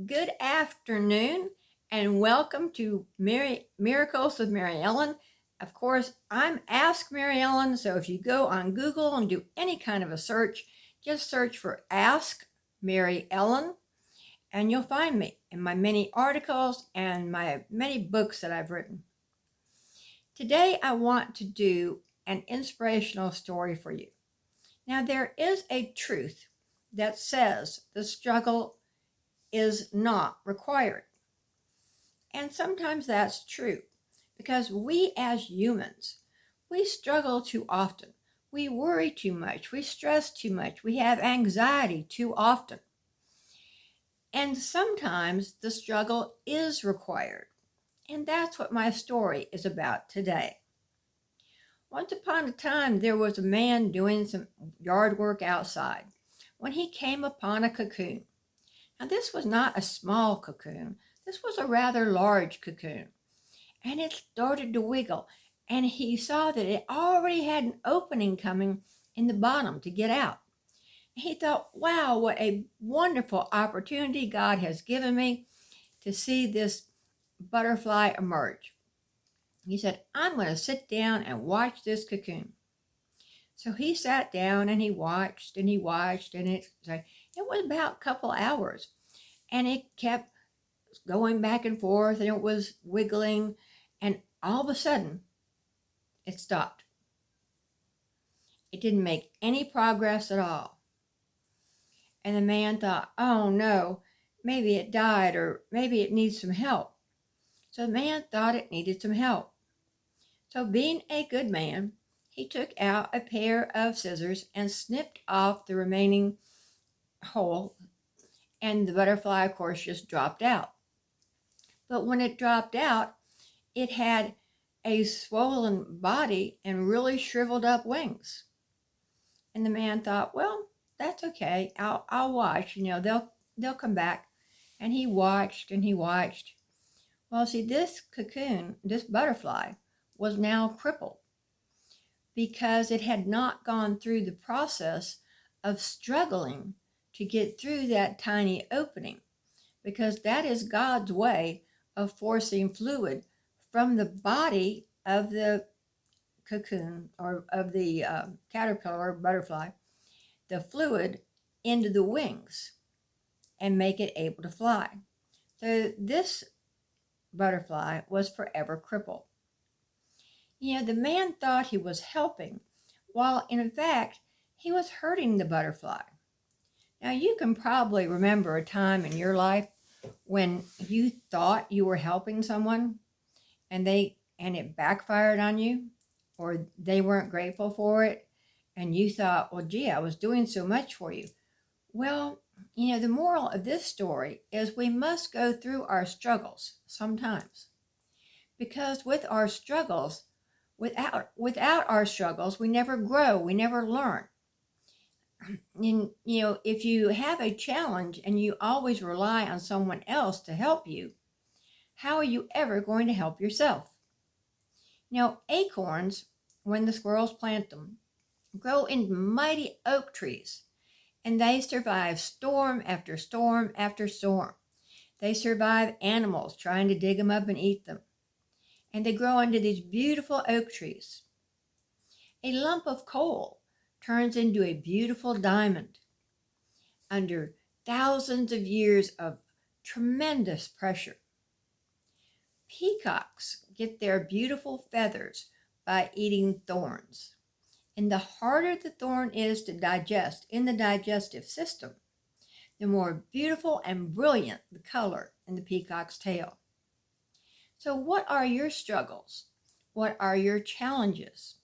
Good afternoon, and welcome to Miracles with Mary Ellen. Of course, I'm Ask Mary Ellen, so if you go on Google and do any kind of a search, just search for Ask Mary Ellen, and you'll find me in my many articles and my many books that I've written. Today, I want to do an inspirational story for you. Now, there is a truth that says the struggle is not required. And sometimes that's true because we as humans, we struggle too often. We worry too much. We stress too much. We have anxiety too often. And sometimes the struggle is required. And that's what my story is about today. Once upon a time, there was a man doing some yard work outside when he came upon a cocoon. Now, this was not a small cocoon. This was a rather large cocoon. And it started to wiggle. And he saw that it already had an opening coming in the bottom to get out. He thought, wow, what a wonderful opportunity God has given me to see this butterfly emerge. He said, I'm going to sit down and watch this cocoon. So he sat down and he watched and he watched, and it was about a couple hours. And it kept going back and forth, and it was wiggling, and all of a sudden it stopped. It didn't make any progress at all. And the man thought, oh no, maybe it died, or maybe it needs some help. So the man thought it needed some help. So being a good man, he took out a pair of scissors and snipped off the remaining hole, and the butterfly, of course, just dropped out. But when it dropped out, it had a swollen body and really shriveled up wings. And the man thought, well, that's okay. I'll watch. They'll come back. And he watched and he watched. Well, see, this cocoon, this butterfly, was now crippled because it had not gone through the process of struggling to get through that tiny opening, because that is God's way of forcing fluid from the body of the cocoon, or of the caterpillar or butterfly, the fluid into the wings and make it able to fly. So this butterfly was forever crippled. The man thought he was helping, while in fact he was hurting the butterfly. Now, you can probably remember a time in your life when you thought you were helping someone and it backfired on you, or they weren't grateful for it, and you thought, well, gee, I was doing so much for you. Well, the moral of this story is we must go through our struggles sometimes, because with our struggles, without our struggles, we never grow, we never learn. And if you have a challenge and you always rely on someone else to help you, how are you ever going to help yourself? Acorns, when the squirrels plant them, grow in mighty oak trees, and they survive storm after storm after storm. They survive animals trying to dig them up and eat them. And they grow into these beautiful oak trees. A lump of coal turns into a beautiful diamond under thousands of years of tremendous pressure. Peacocks get their beautiful feathers by eating thorns. And the harder the thorn is to digest in the digestive system, the more beautiful and brilliant the color in the peacock's tail. So what are your struggles? What are your challenges?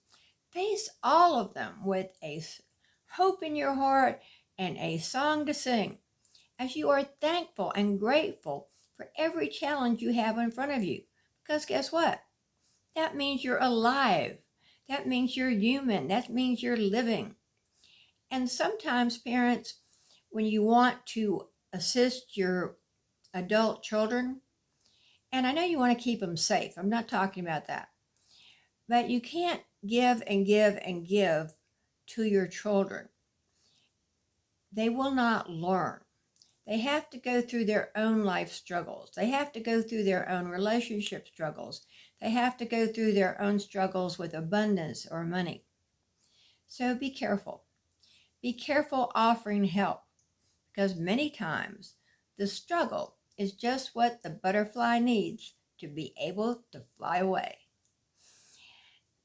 Face all of them with a hope in your heart and a song to sing, as you are thankful and grateful for every challenge you have in front of you. Because guess what? That means you're alive. That means you're human. That means you're living. And sometimes, parents, when you want to assist your adult children, and I know you want to keep them safe, I'm not talking about that, but you can't give and give and give to your children. They will not learn. They have to go through their own life struggles. They have to go through their own relationship struggles. They have to go through their own struggles with abundance or money. So be careful. Be careful offering help, because many times the struggle is just what the butterfly needs to be able to fly away.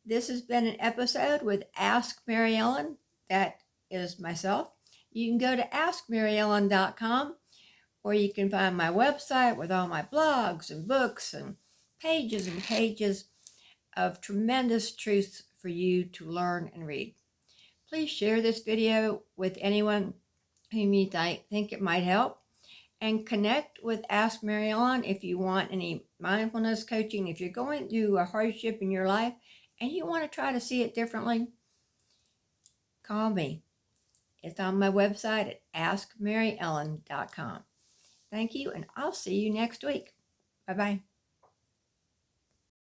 This has been an episode with Ask Mary Ellen. That is myself. You can go to askmaryellen.com, where you can find my website with all my blogs and books and pages of tremendous truths for you to learn and read. Please share this video with anyone whom you think it might help, and connect with Ask Mary Ellen if you want any mindfulness coaching. If you're going through a hardship in your life and you want to try to see it differently, call me. It's on my website at askmaryellen.com. Thank you, and I'll see you next week. Bye-bye.